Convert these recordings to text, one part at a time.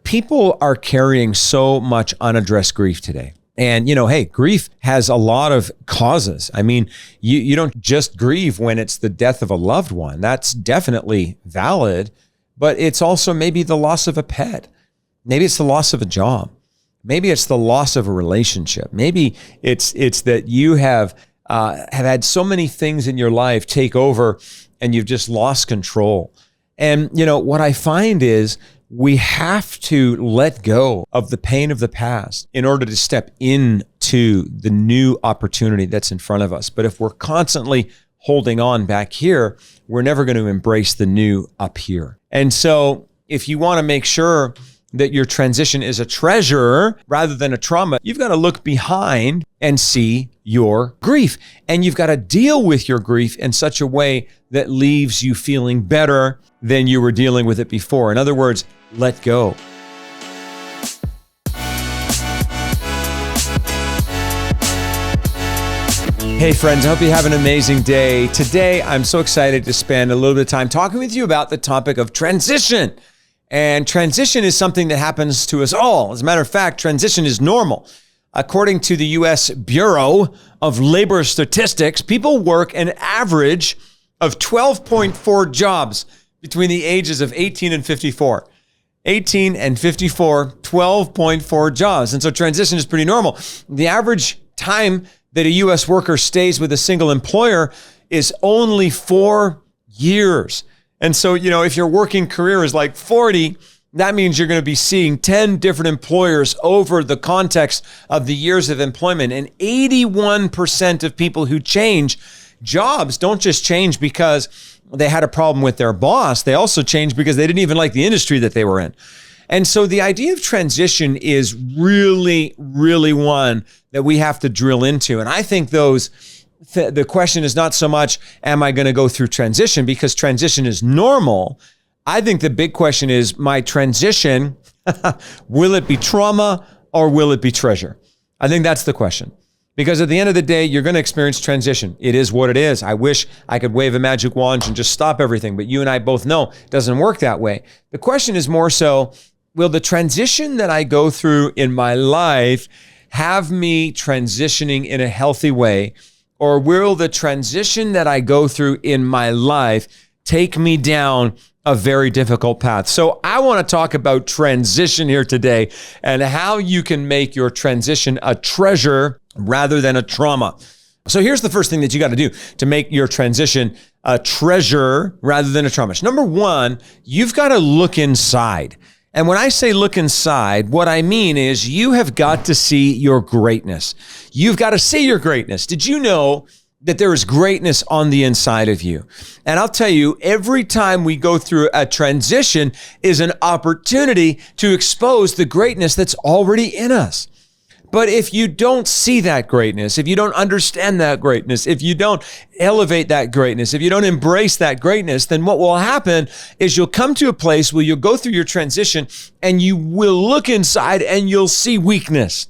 people are carrying so much unaddressed grief today. And, hey, grief has a lot of causes. I mean, you don't just grieve when it's the death of a loved one. That's definitely valid, but it's also maybe the loss of a pet. Maybe it's the loss of a job. Maybe it's the loss of a relationship. Maybe it's that you have had so many things in your life take over and you've just lost control. And, what I find is we have to let go of the pain of the past in order to step into the new opportunity that's in front of us. But if we're constantly holding on back here, we're never going to embrace the new up here. And so if you want to make sure that your transition is a treasure rather than a trauma, you've got to look behind and see your grief. And you've got to deal with your grief in such a way that leaves you feeling better than you were dealing with it before. In other words, let go. Hey friends, I hope you have an amazing day. Today, I'm so excited to spend a little bit of time talking with you about the topic of transition. And transition is something that happens to us all. As a matter of fact, transition is normal. According to the U.S. Bureau of Labor Statistics, people work an average of 12.4 jobs between the ages of 18 and 54. 18 and 54, 12.4 jobs. And so transition is pretty normal. The average time that a U.S. worker stays with a single employer is only 4 years. And so, if your working career is like 40, that means you're going to be seeing 10 different employers over the context of the years of employment. And 81% of people who change jobs don't just change because they had a problem with their boss. They also change because they didn't even like the industry that they were in. And so the idea of transition is really, really one that we have to drill into. And I think the question is not so much, am I going to go through transition? Because transition is normal. I think the big question is, my transition, will it be trauma or will it be treasure? I think that's the question. Because at the end of the day, you're going to experience transition. It is what it is. I wish I could wave a magic wand and just stop everything, but you and I both know it doesn't work that way. The question is more so, will the transition that I go through in my life have me transitioning in a healthy way? Or will the transition that I go through in my life take me down a very difficult path? So I want to talk about transition here today and how you can make your transition a treasure rather than a trauma. So here's the first thing that you got to do to make your transition a treasure rather than a trauma. Number one, you've got to look inside. And when I say look inside, what I mean is you have got to see your greatness. You've got to see your greatness. Did you know that there is greatness on the inside of you? And I'll tell you, every time we go through a transition is an opportunity to expose the greatness that's already in us. But if you don't see that greatness, if you don't understand that greatness, if you don't elevate that greatness, if you don't embrace that greatness, then what will happen is you'll come to a place where you'll go through your transition and you will look inside and you'll see weakness.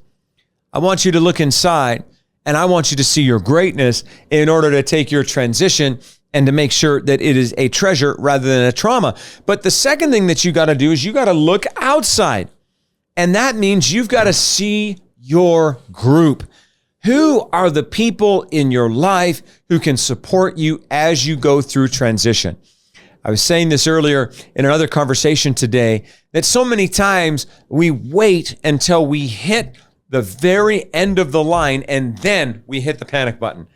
I want you to look inside and I want you to see your greatness in order to take your transition and to make sure that it is a treasure rather than a trauma. But the second thing that you got to do is you got to look outside. And that means you've got to see your group. Who are the people in your life who can support you as you go through transition? I was saying this earlier in another conversation today, that so many times we wait until we hit the very end of the line and then we hit the panic button.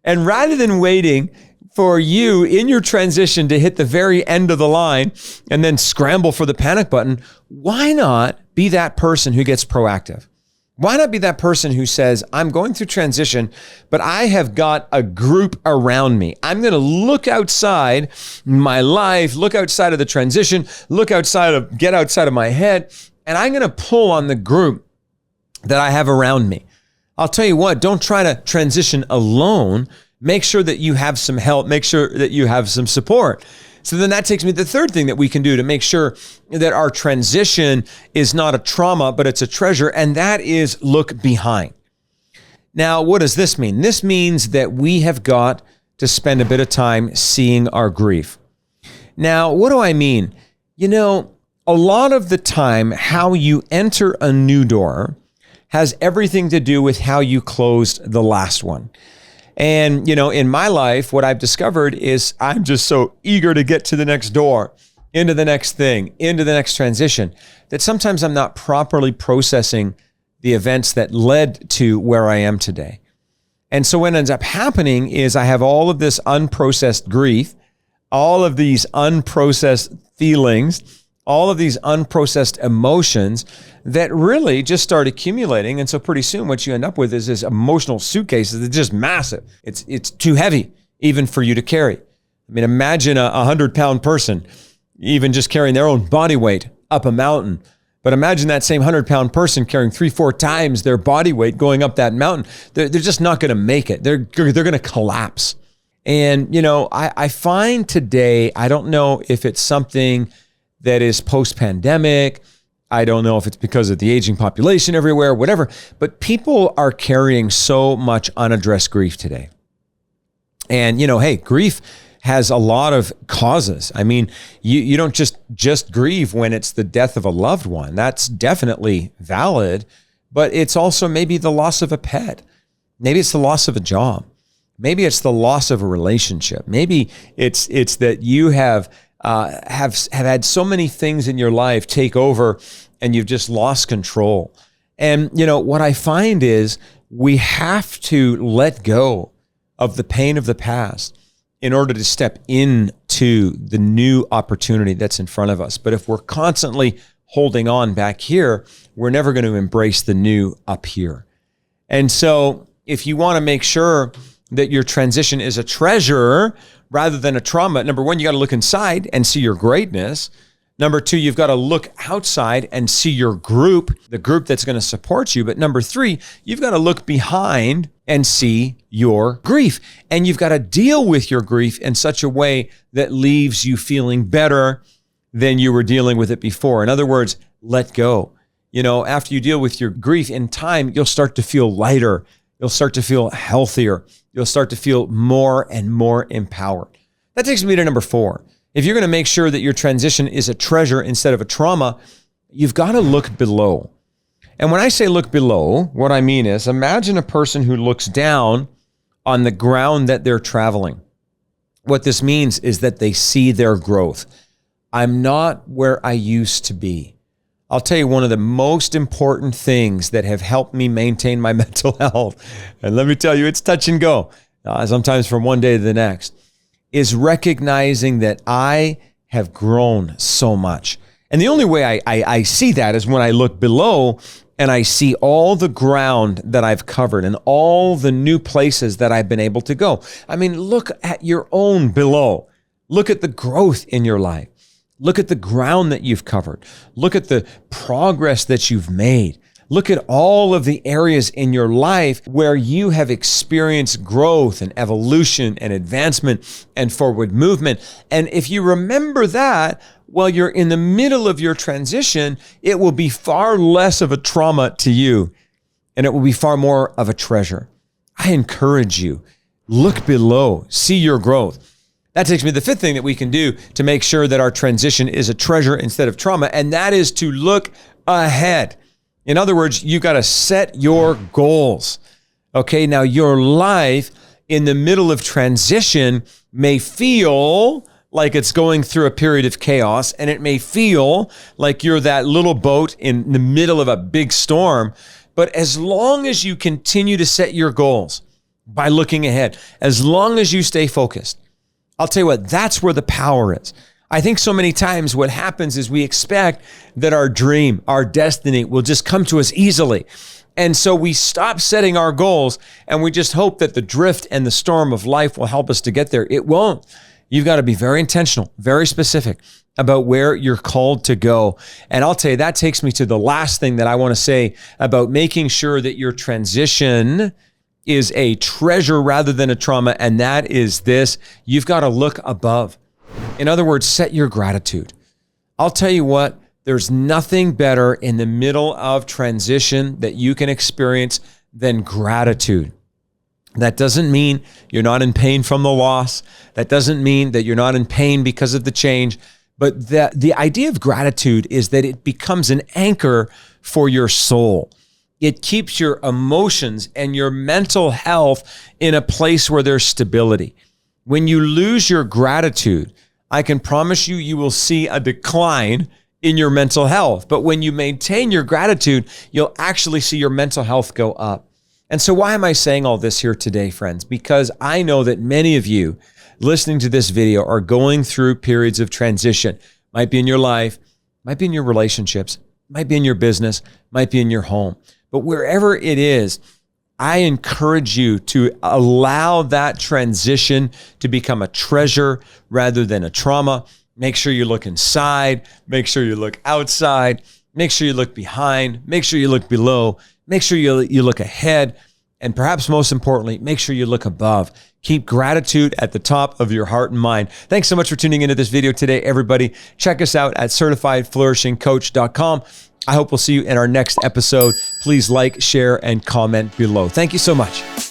And rather than waiting for you in your transition to hit the very end of the line and then scramble for the panic button, why not be that person who gets proactive? Why not be that person who says, I'm going through transition, but I have got a group around me. I'm going to look outside my life, look outside of the transition, get outside of my head, and I'm going to pull on the group that I have around me. I'll tell you what, don't try to transition alone. Make sure that you have some help. Make sure that you have some support. So then that takes me to the third thing that we can do to make sure that our transition is not a trauma, but it's a treasure, and that is look behind. Now, what does this mean? This means that we have got to spend a bit of time seeing our grief. Now, what do I mean? A lot of the time, how you enter a new door has everything to do with how you closed the last one. And, in my life, what I've discovered is I'm just so eager to get to the next door, into the next thing, into the next transition, that sometimes I'm not properly processing the events that led to where I am today. And so what ends up happening is I have all of this unprocessed grief, all of these unprocessed feelings, all of these unprocessed emotions that really just start accumulating. And so pretty soon what you end up with is this emotional suitcase that's just massive. It's too heavy even for you to carry. I mean, imagine a 100-pound person even just carrying their own body weight up a mountain. But imagine that same 100-pound person carrying 3-4 times their body weight going up that mountain. They're just not going to make it. They're going to collapse. And, I find today, I don't know if it's something that is post-pandemic. I don't know if it's because of the aging population everywhere, whatever. But people are carrying so much unaddressed grief today. And, hey, grief has a lot of causes. I mean, you don't just grieve when it's the death of a loved one. That's definitely valid, but it's also maybe the loss of a pet. Maybe it's the loss of a job. Maybe it's the loss of a relationship. Maybe it's that you have had so many things in your life take over and you've just lost control. And, what I find is we have to let go of the pain of the past in order to step into the new opportunity that's in front of us. But if we're constantly holding on back here, we're never going to embrace the new up here. And so if you want to make sure that your transition is a treasure rather than a trauma, number one, you got to look inside and see your greatness. Number two, you've got to look outside and see your group, the group that's going to support you. But number three, you've got to look behind and see your grief. And you've got to deal with your grief in such a way that leaves you feeling better than you were dealing with it before. In other words, let go. After you deal with your grief in time, you'll start to feel lighter. You'll start to feel healthier. You'll start to feel more and more empowered. That takes me to number 4. If you're going to make sure that your transition is a treasure instead of a trauma, you've got to look below. And when I say look below, what I mean is imagine a person who looks down on the ground that they're traveling. What this means is that they see their growth. I'm not where I used to be. I'll tell you one of the most important things that have helped me maintain my mental health, and let me tell you, it's touch and go, sometimes from one day to the next, is recognizing that I have grown so much. And the only way I see that is when I look below and I see all the ground that I've covered and all the new places that I've been able to go. I mean, look at your own below. Look at the growth in your life. Look at the ground that you've covered. Look at the progress that you've made. Look at all of the areas in your life where you have experienced growth and evolution and advancement and forward movement. And if you remember that while you're in the middle of your transition, it will be far less of a trauma to you, and it will be far more of a treasure. I encourage you, look below, see your growth. That takes me to the 5th thing that we can do to make sure that our transition is a treasure instead of trauma, and that is to look ahead. In other words, you got to set your goals. Okay, now your life in the middle of transition may feel like it's going through a period of chaos, and it may feel like you're that little boat in the middle of a big storm. But as long as you continue to set your goals by looking ahead, as long as you stay focused, I'll tell you what, that's where the power is. I think so many times what happens is we expect that our dream, our destiny will just come to us easily. And so we stop setting our goals and we just hope that the drift and the storm of life will help us to get there. It won't. You've got to be very intentional, very specific about where you're called to go. And I'll tell you, that takes me to the last thing that I want to say about making sure that your transition is a treasure rather than a trauma. And that is this: you've got to look above. In other words, set your gratitude. I'll tell you what, there's nothing better in the middle of transition that you can experience than gratitude. That doesn't mean you're not in pain from the loss. That doesn't mean that you're not in pain because of the change. But the idea of gratitude is that it becomes an anchor for your soul. It keeps your emotions and your mental health in a place where there's stability. When you lose your gratitude, I can promise you, you will see a decline in your mental health. But when you maintain your gratitude, you'll actually see your mental health go up. And so why am I saying all this here today, friends? Because I know that many of you listening to this video are going through periods of transition. Might be in your life, might be in your relationships, might be in your business, might be in your home. But wherever it is, I encourage you to allow that transition to become a treasure rather than a trauma. Make sure you look inside. Make sure you look outside. Make sure you look behind. Make sure you look below. Make sure you look ahead. And perhaps most importantly, make sure you look above. Keep gratitude at the top of your heart and mind. Thanks so much for tuning into this video today, everybody. Check us out at certifiedflourishingcoach.com. I hope we'll see you in our next episode. Please like, share, and comment below. Thank you so much.